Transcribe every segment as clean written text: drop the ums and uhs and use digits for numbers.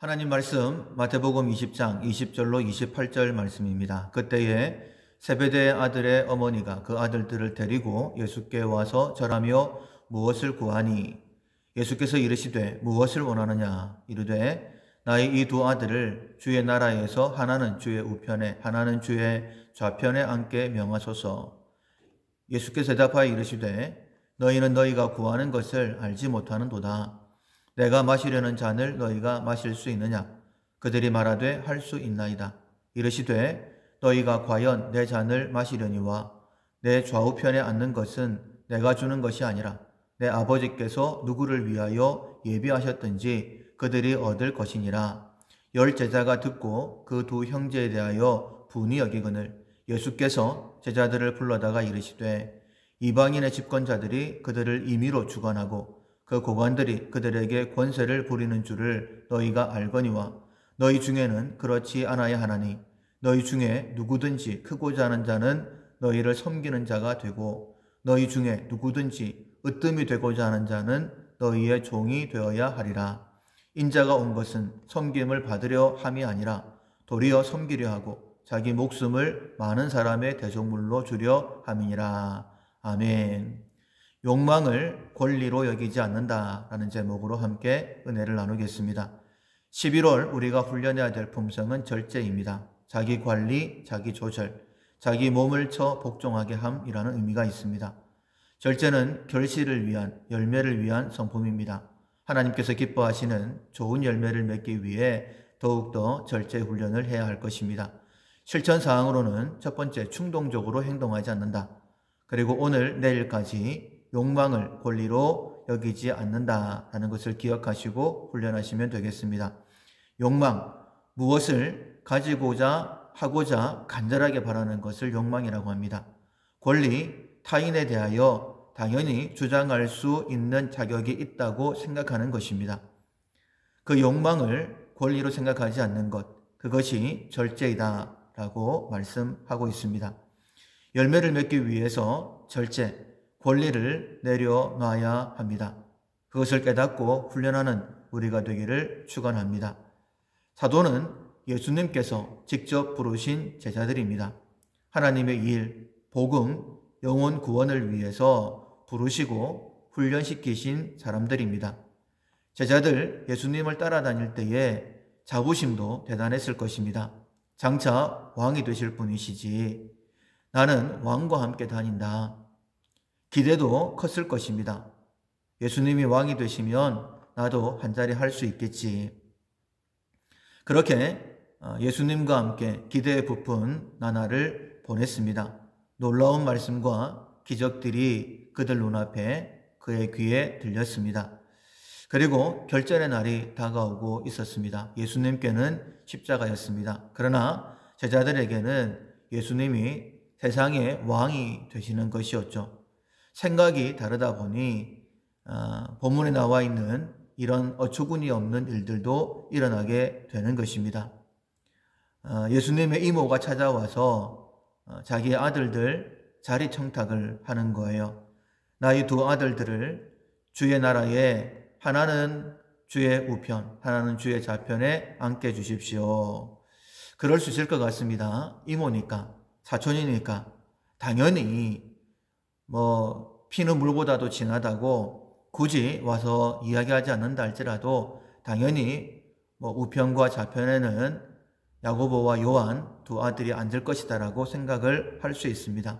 하나님 말씀 마태복음 20장 20절로 28절 말씀입니다. 그때에 세베대의 아들의 어머니가 그 아들들을 데리고 예수께 와서 절하며 무엇을 구하니? 예수께서 이르시되 무엇을 원하느냐? 이르되 나의 이 두 아들을 주의 나라에서 하나는 주의 우편에 하나는 주의 좌편에 앉게 명하소서. 예수께서 대답하여 이르시되 너희는 너희가 구하는 것을 알지 못하는도다. 내가 마시려는 잔을 너희가 마실 수 있느냐? 그들이 말하되 할 수 있나이다. 이르시되 너희가 과연 내 잔을 마시려니와 내 좌우편에 앉는 것은 내가 주는 것이 아니라 내 아버지께서 누구를 위하여 예비하셨든지 그들이 얻을 것이니라. 열 제자가 듣고 그 두 형제에 대하여 분이 여기거늘 예수께서 제자들을 불러다가 이르시되 이방인의 집권자들이 그들을 임의로 주관하고 그 고관들이 그들에게 권세를 부리는 줄을 너희가 알거니와 너희 중에는 그렇지 않아야 하나니 너희 중에 누구든지 크고자 하는 자는 너희를 섬기는 자가 되고 너희 중에 누구든지 으뜸이 되고자 하는 자는 너희의 종이 되어야 하리라. 인자가 온 것은 섬김을 받으려 함이 아니라 도리어 섬기려 하고 자기 목숨을 많은 사람의 대속물로 주려 함이니라. 아멘. 욕망을 권리로 여기지 않는다라는 제목으로 함께 은혜를 나누겠습니다. 11월 우리가 훈련해야 될 품성은 절제입니다. 자기 관리, 자기 조절, 자기 몸을 쳐 복종하게 함이라는 의미가 있습니다. 절제는 결실을 위한, 열매를 위한 성품입니다. 하나님께서 기뻐하시는 좋은 열매를 맺기 위해 더욱더 절제 훈련을 해야 할 것입니다. 실천 사항으로는 첫 번째, 충동적으로 행동하지 않는다. 그리고 오늘, 내일까지 욕망을 권리로 여기지 않는다라는 것을 기억하시고 훈련하시면 되겠습니다. 욕망, 무엇을 가지고자 하고자 간절하게 바라는 것을 욕망이라고 합니다. 권리, 타인에 대하여 당연히 주장할 수 있는 자격이 있다고 생각하는 것입니다. 그 욕망을 권리로 생각하지 않는 것, 그것이 절제이다라고 말씀하고 있습니다. 열매를 맺기 위해서 절제, 권리를 내려놔야 합니다. 그것을 깨닫고 훈련하는 우리가 되기를 축원합니다. 사도는 예수님께서 직접 부르신 제자들입니다. 하나님의 일, 복음, 영혼 구원을 위해서 부르시고 훈련시키신 사람들입니다. 제자들 예수님을 따라다닐 때에 자부심도 대단했을 것입니다. 장차 왕이 되실 분이시지 나는 왕과 함께 다닌다. 기대도 컸을 것입니다. 예수님이 왕이 되시면 나도 한자리 할 수 있겠지. 그렇게 예수님과 함께 기대에 부푼 나날을 보냈습니다. 놀라운 말씀과 기적들이 그들 눈앞에 그의 귀에 들렸습니다. 그리고 결전의 날이 다가오고 있었습니다. 예수님께는 십자가였습니다. 그러나 제자들에게는 예수님이 세상의 왕이 되시는 것이었죠. 생각이 다르다 보니 본문에 나와 있는 이런 어처구니 없는 일들도 일어나게 되는 것입니다. 예수님의 이모가 찾아와서 자기의 아들들 자리 청탁을 하는 거예요. 나의 두 아들들을 주의 나라에 하나는 주의 우편, 하나는 주의 좌편에 앉게 주십시오. 그럴 수 있을 것 같습니다. 이모니까, 사촌이니까 당연히 피는 물보다도 진하다고 굳이 와서 이야기하지 않는다 할지라도 당연히 우편과 좌편에는 야고보와 요한 두 아들이 앉을 것이다라고 생각을 할 수 있습니다.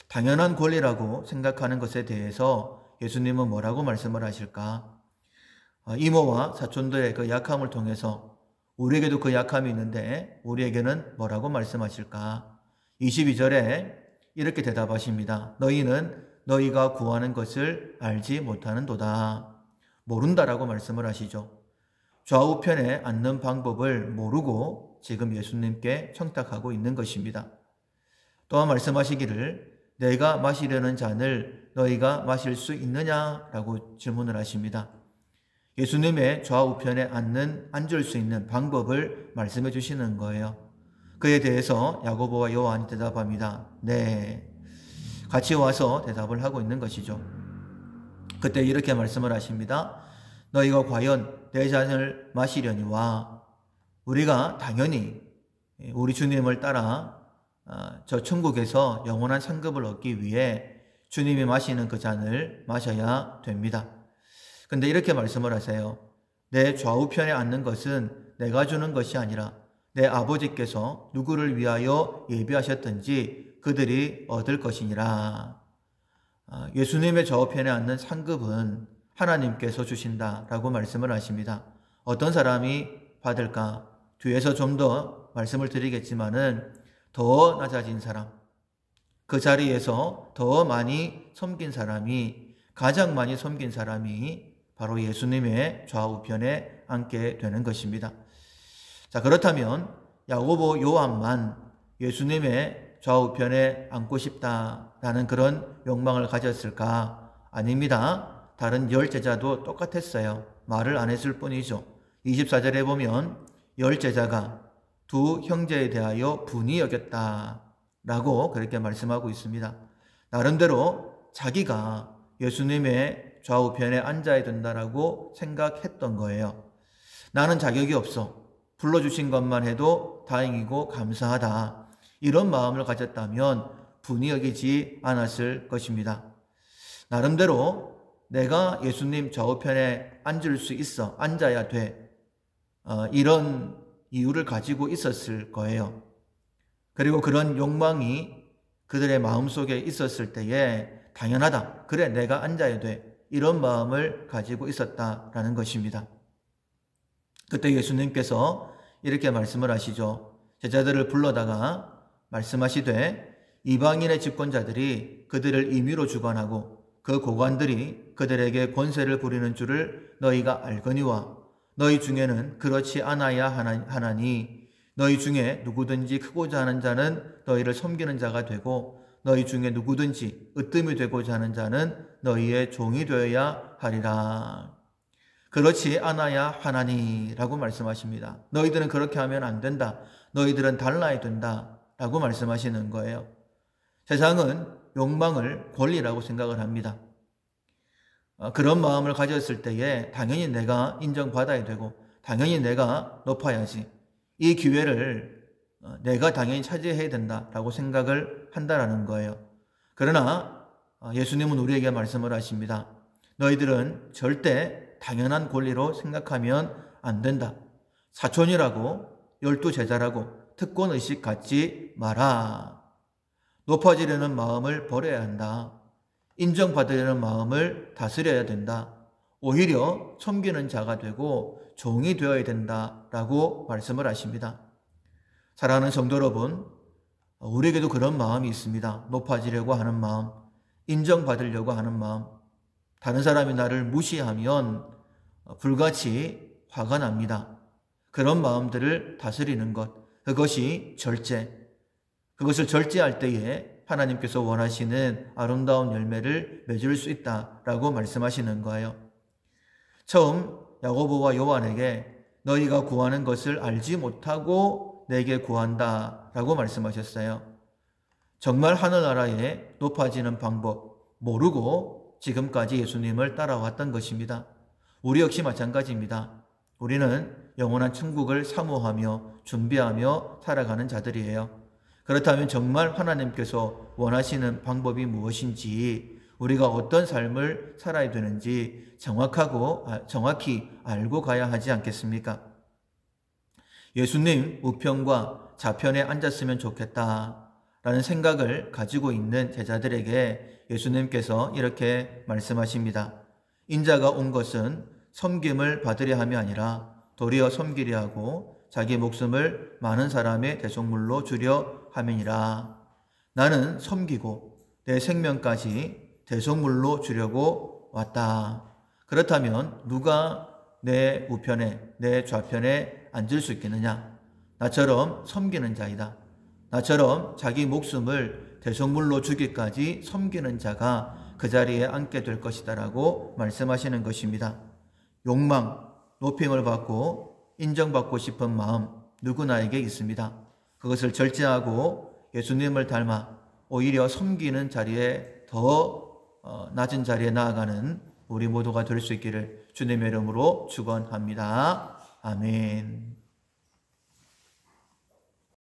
당연한 권리라고 생각하는 것에 대해서 예수님은 뭐라고 말씀을 하실까? 이모와 사촌들의 그 약함을 통해서 우리에게도 그 약함이 있는데 우리에게는 뭐라고 말씀하실까? 22절에 이렇게 대답하십니다. 너희는 너희가 구하는 것을 알지 못하는도다. 모른다라고 말씀을 하시죠. 좌우편에 앉는 방법을 모르고 지금 예수님께 청탁하고 있는 것입니다. 또한 말씀하시기를 내가 마시려는 잔을 너희가 마실 수 있느냐라고 질문을 하십니다. 예수님의 좌우편에 앉을 수 있는 방법을 말씀해 주시는 거예요. 그에 대해서 야고보와 요한이 대답합니다. 네, 같이 와서 대답을 하고 있는 것이죠. 그때 이렇게 말씀을 하십니다. 너희가 과연 내 잔을 마시려니와 우리가 당연히 우리 주님을 따라 저 천국에서 영원한 상급을 얻기 위해 주님이 마시는 그 잔을 마셔야 됩니다. 근데 이렇게 말씀을 하세요. 내 좌우편에 앉는 것은 내가 주는 것이 아니라 내 아버지께서 누구를 위하여 예비하셨든지 그들이 얻을 것이니라. 예수님의 좌우편에 앉는 상급은 하나님께서 주신다라고 말씀을 하십니다. 어떤 사람이 받을까? 뒤에서 좀 더 말씀을 드리겠지만은 더 낮아진 사람, 그 자리에서 더 많이 섬긴 사람이, 가장 많이 섬긴 사람이 바로 예수님의 좌우편에 앉게 되는 것입니다. 자, 그렇다면 야고보, 요한만 예수님의 좌우편에 앉고 싶다라는 그런 욕망을 가졌을까? 아닙니다. 다른 10제자도 똑같았어요. 말을 안 했을 뿐이죠. 24절에 보면 10제자가 두 형제에 대하여 분이 여겼다라고 그렇게 말씀하고 있습니다. 나름대로 자기가 예수님의 좌우편에 앉아야 된다라고 생각했던 거예요. 나는 자격이 없어. 불러주신 것만 해도 다행이고 감사하다. 이런 마음을 가졌다면 분이 여기지 않았을 것입니다. 나름대로 내가 예수님 좌우편에 앉을 수 있어, 앉아야 돼. 이런 이유를 가지고 있었을 거예요. 그리고 그런 욕망이 그들의 마음속에 있었을 때에 당연하다. 그래, 내가 앉아야 돼. 이런 마음을 가지고 있었다라는 것입니다. 그때 예수님께서 이렇게 말씀을 하시죠. 제자들을 불러다가 말씀하시되 이방인의 집권자들이 그들을 임의로 주관하고 그 고관들이 그들에게 권세를 부리는 줄을 너희가 알거니와 너희 중에는 그렇지 않아야 하나니 너희 중에 누구든지 크고자 하는 자는 너희를 섬기는 자가 되고 너희 중에 누구든지 으뜸이 되고자 하는 자는 너희의 종이 되어야 하리라. 그렇지 않아야 하나니라고 말씀하십니다. 너희들은 그렇게 하면 안 된다. 너희들은 달라야 된다 라고 말씀하시는 거예요. 세상은 욕망을 권리라고 생각을 합니다. 그런 마음을 가졌을 때에 당연히 내가 인정받아야 되고 당연히 내가 높아야지. 이 기회를 내가 당연히 차지해야 된다라고 생각을 한다라는 거예요. 그러나 예수님은 우리에게 말씀을 하십니다. 너희들은 절대 당연한 권리로 생각하면 안 된다. 사촌이라고 12제자라고 특권의식 갖지 마라. 높아지려는 마음을 버려야 한다. 인정받으려는 마음을 다스려야 된다. 오히려 섬기는 자가 되고 종이 되어야 된다라고 말씀을 하십니다. 사랑하는 성도 여러분, 우리에게도 그런 마음이 있습니다. 높아지려고 하는 마음, 인정받으려고 하는 마음. 다른 사람이 나를 무시하면 불같이 화가 납니다. 그런 마음들을 다스리는 것, 그것이 절제. 그것을 절제할 때에 하나님께서 원하시는 아름다운 열매를 맺을 수 있다라고 말씀하시는 거예요. 처음 야고보와 요한에게 너희가 구하는 것을 알지 못하고 내게 구한다라고 말씀하셨어요. 정말 하늘나라에 높아지는 방법 모르고 지금까지 예수님을 따라왔던 것입니다. 우리 역시 마찬가지입니다. 우리는 영원한 천국을 사모하며 준비하며 살아가는 자들이에요. 그렇다면 정말 하나님께서 원하시는 방법이 무엇인지, 우리가 어떤 삶을 살아야 되는지 정확히 알고 가야 하지 않겠습니까? 예수님 우편과 좌편에 앉았으면 좋겠다라는 생각을 가지고 있는 제자들에게 예수님께서 이렇게 말씀하십니다. 인자가 온 것은 섬김을 받으려 함이 아니라 도리어 섬기려 하고 자기 목숨을 많은 사람의 대속물로 주려 함이니라. 나는 섬기고 내 생명까지 대속물로 주려고 왔다. 그렇다면 누가 내 우편에, 내 좌편에 앉을 수 있겠느냐? 나처럼 섬기는 자이다. 나처럼 자기 목숨을 대속물로 주기까지 섬기는 자가 그 자리에 앉게 될 것이다 라고 말씀하시는 것입니다. 욕망, 높임을 받고 인정받고 싶은 마음 누구나에게 있습니다. 그것을 절제하고 예수님을 닮아 오히려 섬기는 자리에 더 낮은 자리에 나아가는 우리 모두가 될 수 있기를 주님의 이름으로 축원합니다. 아멘.